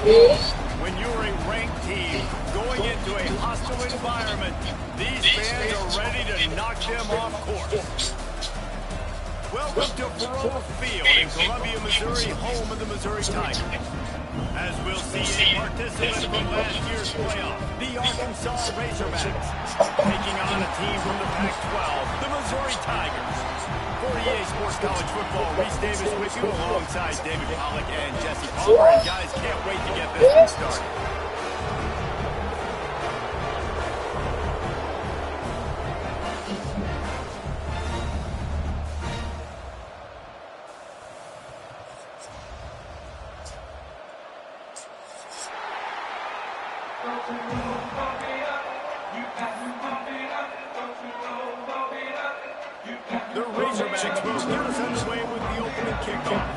When you're a ranked team going into a hostile environment, these fans are ready to knock them off course. Welcome to Farola Field in Columbia, Missouri, home of the Missouri Tigers. As we'll see a participant from last year's playoff, the Arkansas Razorbacks, taking on a team from the Pac-12, the Missouri Tigers. For EA Sports College Football, Reese Davis with you alongside David Pollack and Jesse Palmer. And guys, can't wait to get this one started. The Razorbacks will get us underway with the opening kickoff.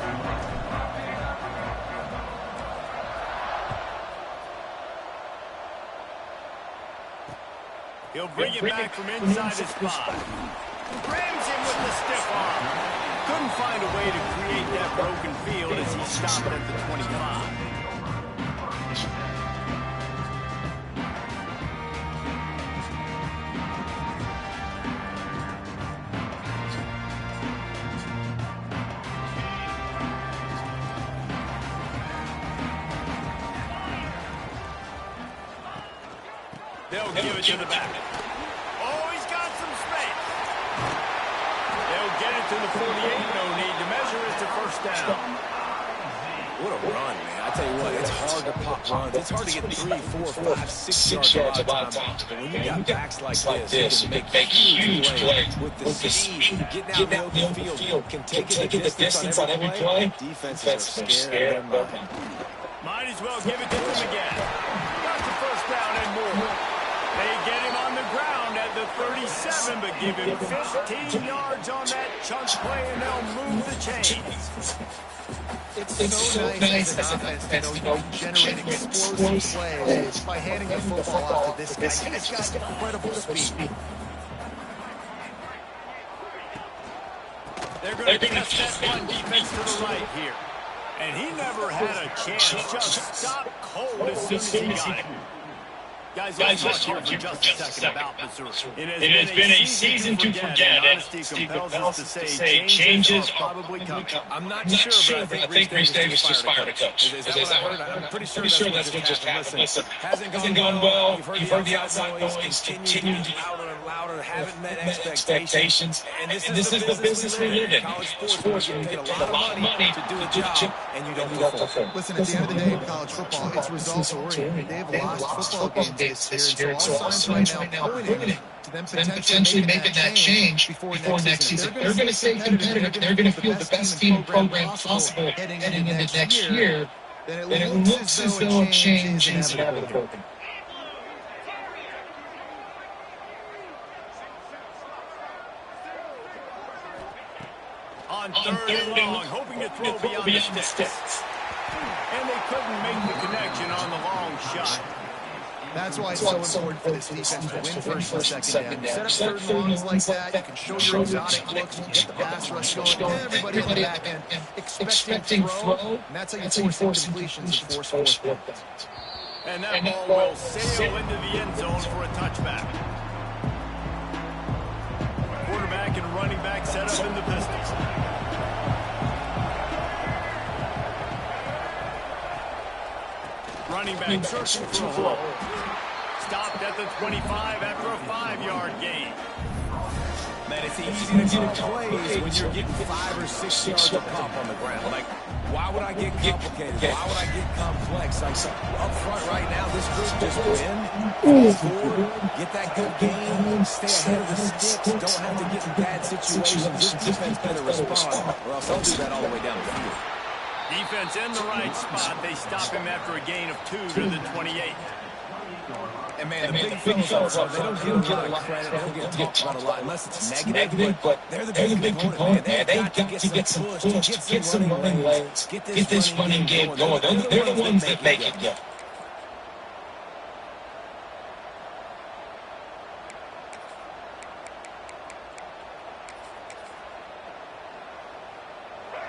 He'll bring it back from inside his spot. Grabs him with the stiff arm. Couldn't find a way to create that broken field as he stopped at the 25. They'll give it to the back. Oh, he's got some space. They'll get it to the 48. No need to measure it to first down. What a run, man. I tell you what, it's hard to pop runs. It's hard to get 3, 4, 5, 6 yards a lot of times. But when you got backs like this, you can make huge plays with the speed. Getting out in the open field can take it the distance on every play. Defenses are scared of him. Might as well give it to them again. Got the first down and more. They get him on the ground at the 37, but give him 15 yards on that chunk play, and they'll move the chains. It's so nice as an offense to generate explosive plays by handing the football off to this guy. He's got incredible speed. They're going to test that one defense to the right here. And he never had a chance. Just stopped cold as soon as he got it. Guys, let's talk here for just a second about Missouri. It has been a season to forget. Honesty compels us to say changes are probably coming. I'm not sure, but I think Reese Davis just fired a coach. Is that what I heard? I'm pretty sure that's what just happened. Listen, hasn't gone well. You've heard the outside noise. Continuing to louder and louder. Haven't met expectations. And this is the business we live in. College sports, you get a lot of money to do a job, and you don't perform. Listen, at the end of the day, in college football, it's results oriented. They've lost football games this year, so all signs right now pointing to them potentially making that change before next season. They're going to stay competitive. They're going to field the best team program possible heading into next year. Then it looks as though a change is inevitable. On third and long, hoping to throw beyond the sticks. And they couldn't make the connection on the long shot. That's why it's so important for this defense to win first and second down. Set up third and longs like that. You can show your exotic looks, get the pass rush going. Everybody in the back end expecting throw. And that's how you force incompletions and force fourth downs. And that ball will sail into the end zone for a touchback. Quarterback and running back set up in the pistols. Running back searching for a hole. Stopped at the 25 after a 5-yard gain. Man, it's easy to get plays when you're getting 5 or 6 yards of pop on the ground. Like, why would I get complicated? Why would I get complex? Like, up front right now, this group just win, fall forward, get that good game, stay ahead of the sticks, don't have to get in bad situations. This defense better respond, or else they'll do that all the way down the field. Defense in the right spot. They stop him after a gain of 2 to the 28. And man, the big fellas up front, they don't get a lot of credit. They don't get talked about a lot unless it's negative, but they're the big component, man. They've got to get some push, get some running lanes, get this running game going. They're the ones that make it go.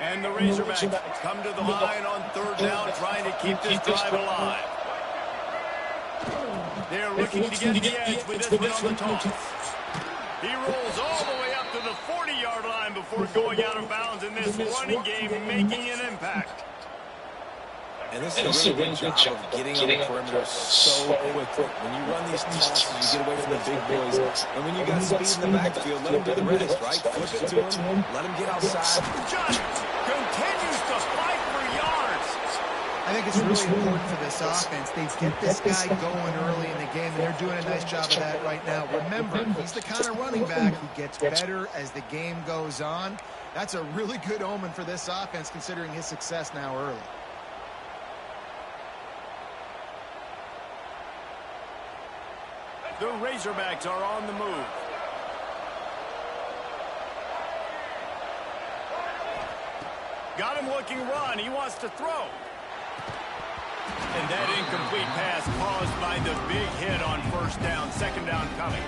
And And the Razorbacks come to the line on third down, trying to keep this drive alive. They're looking to get the edge with this one on the toss. He rolls all the way up to the 40-yard line before going out of bounds in this running game, making an impact. And this is a really good job of getting on the perimeter so quickly. When you run these tosses, you get away from the big boys. And when you got speed in the backfield, let him do the rest, right? Flip it to him, let him get outside. Just continues to fight for yards. I think it's really important for this offense. They get this guy going early in the game, and they're doing a nice job of that right now. Remember, he's the kind of running back who gets better as the game goes on. That's a really good omen for this offense, considering his success now early. The Razorbacks are on the move. Got him looking run. He wants to throw. And that incomplete pass caused by the big hit on first down, second down coming.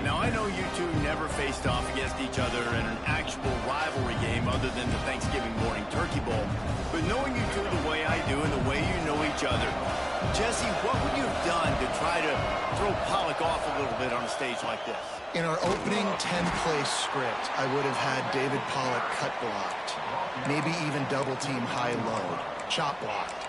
Now, I know you two never faced off against each other in an actual rivalry game other than the Thanksgiving morning Turkey Bowl. But knowing you two the way I do and the way you know each other, Jesse, what would you have done to try to throw Pollock off a little bit on a stage like this? In our opening 10-play script, I would have had David Pollock cut blocked, maybe even double-team high-load, chop blocked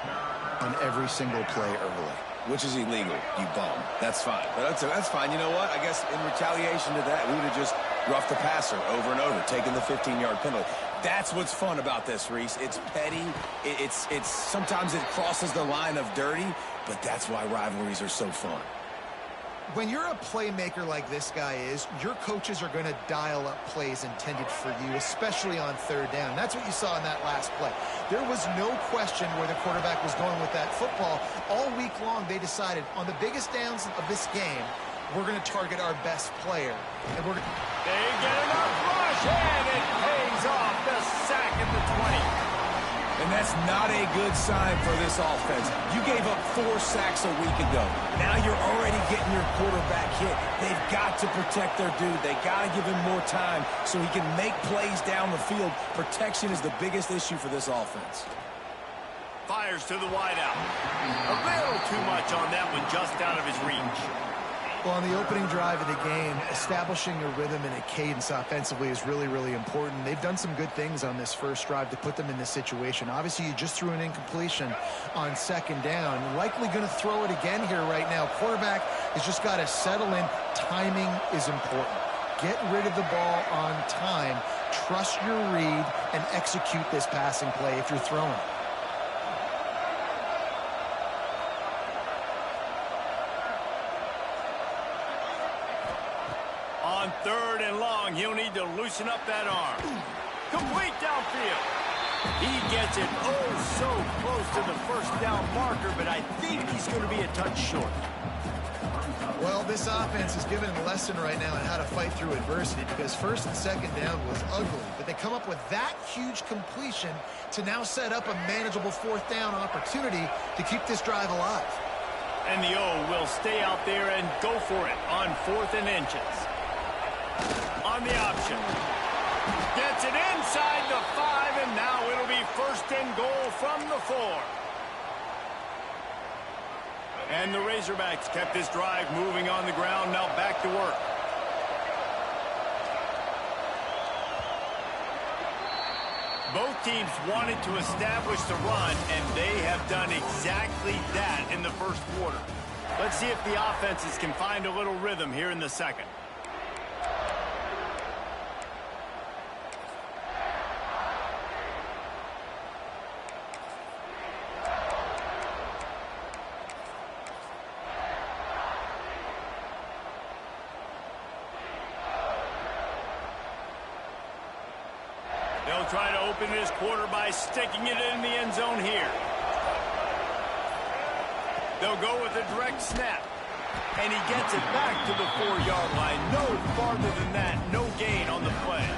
on every single play early. Which is illegal, you bum. That's fine. But that's fine. You know what? I guess in retaliation to that, we would have just roughed the passer over and over, taking the 15-yard penalty. That's what's fun about this, Reese. It's petty. It's sometimes it crosses the line of dirty, but that's why rivalries are so fun. When you're a playmaker like this guy is, your coaches are going to dial up plays intended for you, especially on third down. That's what you saw in that last play. There was no question where the quarterback was going with that football. All week long, they decided on the biggest downs of this game, we're going to target our best player. And we're They get enough rush, and it pays off. The sack at the 20. And that's not a good sign for this offense. You gave up 4 sacks a week ago. Now you're already getting your quarterback hit. They've got to protect their dude. They got to give him more time so he can make plays down the field. Protection is the biggest issue for this offense. Fires to the wideout. A little too much on that one, just out of his reach. Well, on the opening drive of the game, establishing a rhythm and a cadence offensively is really, really important. They've done some good things on this first drive to put them in this situation. Obviously, you just threw an incompletion on second down. Likely going to throw it again here right now. Quarterback has just got to settle in. Timing is important. Get rid of the ball on time. Trust your read and execute this passing play if you're throwing it. On third and long, he'll need to loosen up that arm. Complete downfield. He gets it so close to the first down marker, but I think he's going to be a touch short. Well, this offense is giving a lesson right now on how to fight through adversity, because first and second down was ugly, but they come up with that huge completion to now set up a manageable fourth down opportunity to keep this drive alive. And the O will stay out there and go for it on 4th and inches. On the option. Gets it inside the 5, and now it'll be 1st and goal from the 4. And the Razorbacks kept this drive moving on the ground. Now back to work. Both teams wanted to establish the run, and they have done exactly that in the first quarter. Let's see if the offenses can find a little rhythm here in the second. They'll try to open this quarter by sticking it in the end zone here. They'll go with a direct snap. And he gets it back to the 4-yard line. No farther than that. No gain on the play.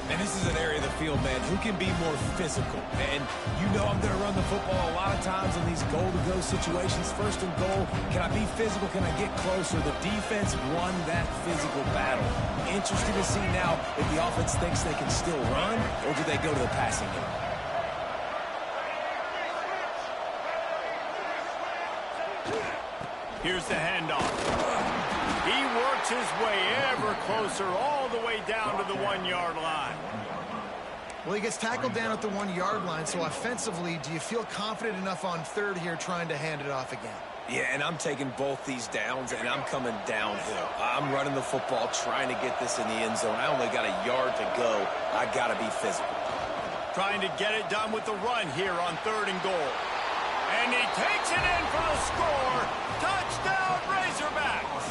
And this is an area of the field, man, who can be more physical. And you know I'm going to run the football a lot of times in these goal-to-go situations. First and goal, can I be physical? Can I get closer? The defense won that physical battle. Interesting to see now if the offense thinks they can still run, or do they go to the passing game? Here's the handoff. He works his way ever closer all the way down to the 1-yard line. Well, he gets tackled down at the 1-yard line, so offensively, do you feel confident enough on third here trying to hand it off again? Yeah, and I'm taking both these downs, and I'm coming downhill. I'm running the football, trying to get this in the end zone. I only got a yard to go. I got to be physical. Trying to get it done with the run here on 3rd and goal. And he takes it in for the score. Touchdown, Razorbacks.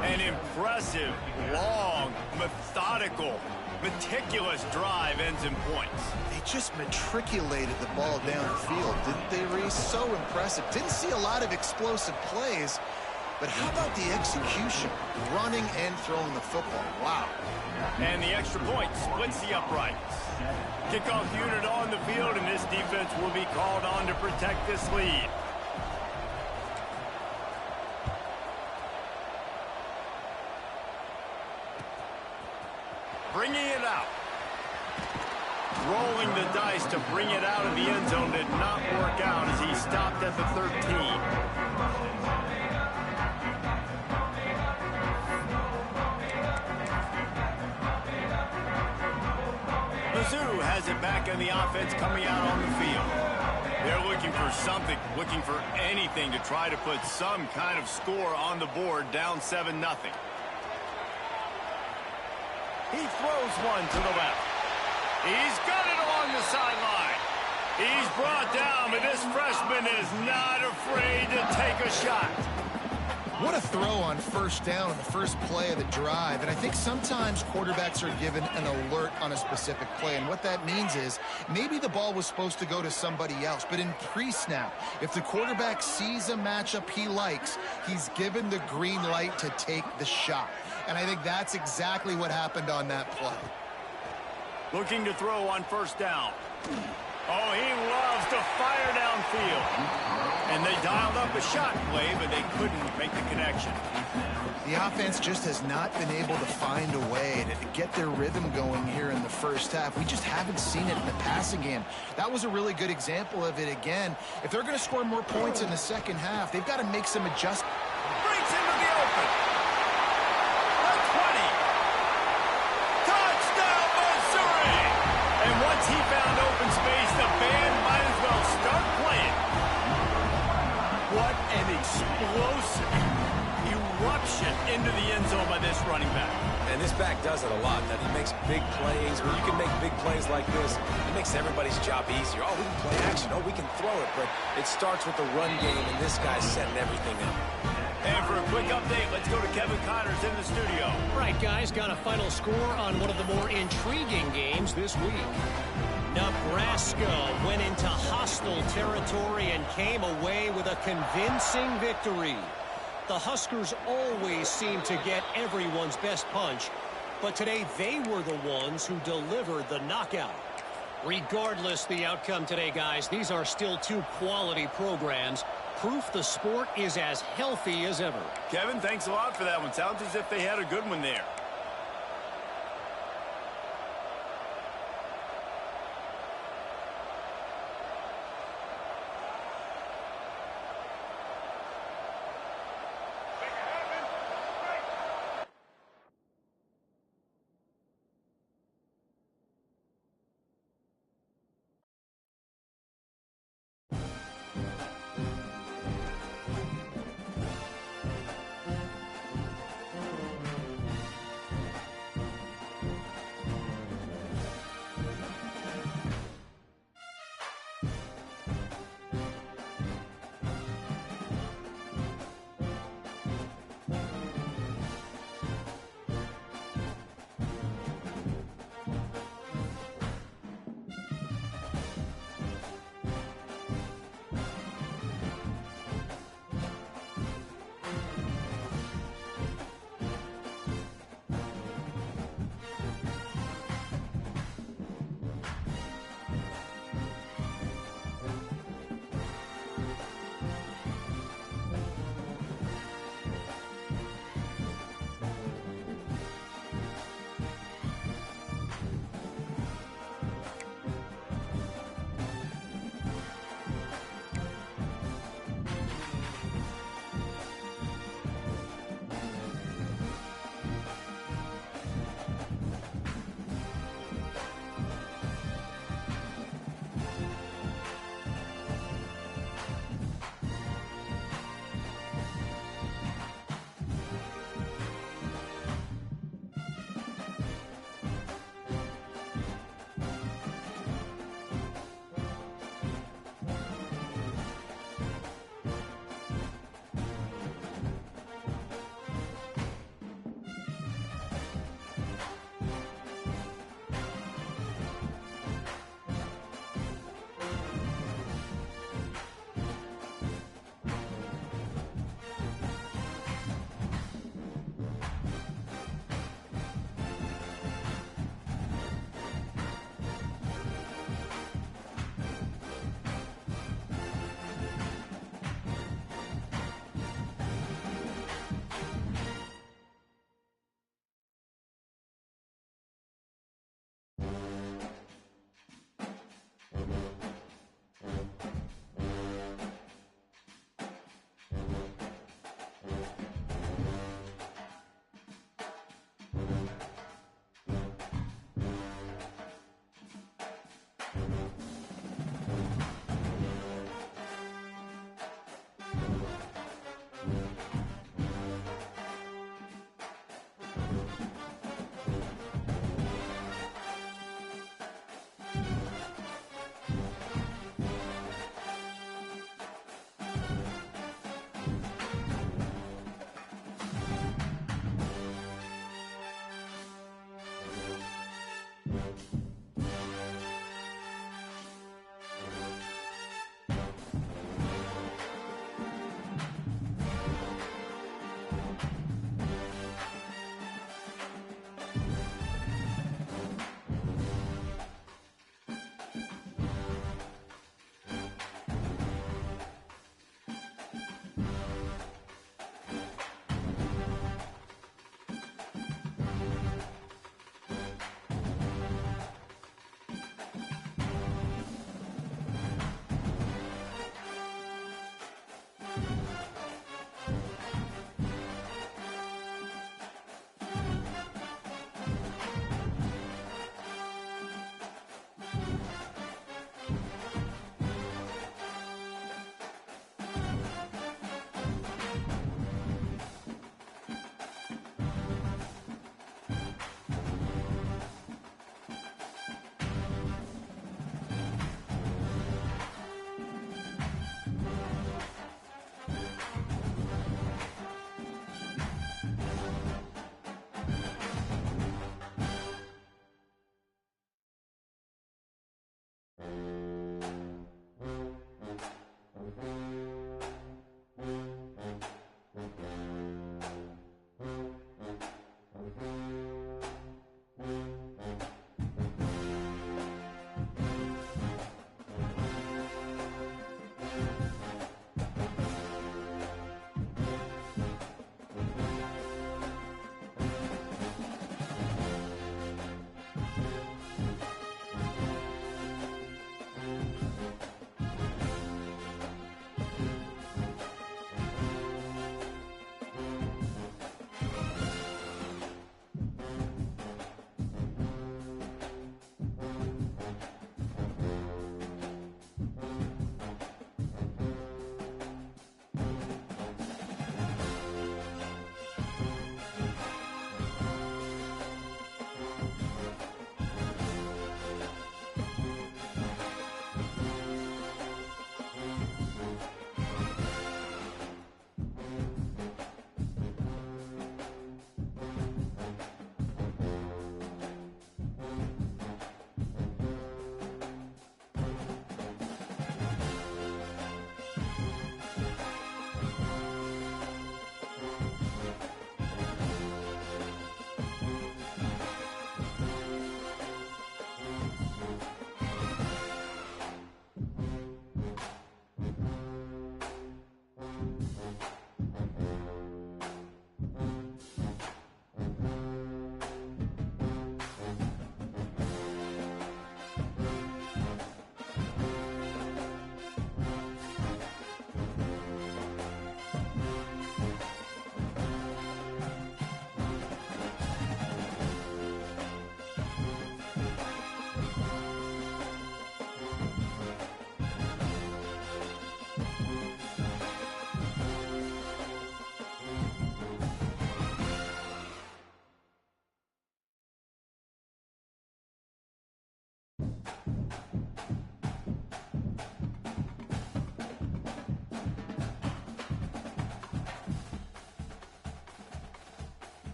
An impressive, long, methodical, meticulous drive ends in points. They just matriculated the ball downfield, didn't they, Reese? So impressive. Didn't see a lot of explosive plays, but how about the execution? Running and throwing the football. Wow. And the extra point splits the uprights. Kickoff unit on the field, and this defense will be called on to protect this lead. Bringing it out. Rolling the dice to bring it out of the end zone did not work out as he stopped at the 13. Mizz has it back in the offense coming out on the field. They're looking for something, looking for anything to try to put some kind of score on the board, down 7-0. He throws one to the left. He's got it along the sideline. He's brought down, but this freshman is not afraid to take a shot. What a throw on first down on the first play of the drive. And I think sometimes quarterbacks are given an alert on a specific play. And what that means is maybe the ball was supposed to go to somebody else. But in pre-snap, if the quarterback sees a matchup he likes, he's given the green light to take the shot. And I think that's exactly what happened on that play. Looking to throw on first down. Oh, he loves to fire downfield. And they dialed up a shot play, but they couldn't make the connection. The offense just has not been able to find a way to get their rhythm going here in the first half. We just haven't seen it in the passing game. That was a really good example of it again. If they're going to score more points in the second half, they've got to make some adjustments. Breaks into the open. The 20. Touchdown, Missouri! And once he found open space, the band might as well start playing. What an explosive eruption into the end zone by this running back. And this back does it a lot. That he makes big plays. When you can make big plays like this, it makes everybody's job easier. Oh, we can play action. Oh, we can throw it. But it starts with the run game, and this guy's setting everything up. And for a quick update, let's go to Kevin Connors in the studio. Right, guys, got a final score on one of the more intriguing games this week. Nebraska went into hostile territory and came away with a convincing victory. The Huskers always seem to get everyone's best punch, but today they were the ones who delivered the knockout. Regardless the outcome today, guys, these are still two quality programs. Proof the sport is as healthy as ever. Kevin, thanks a lot for that one. Sounds as if they had a good one there.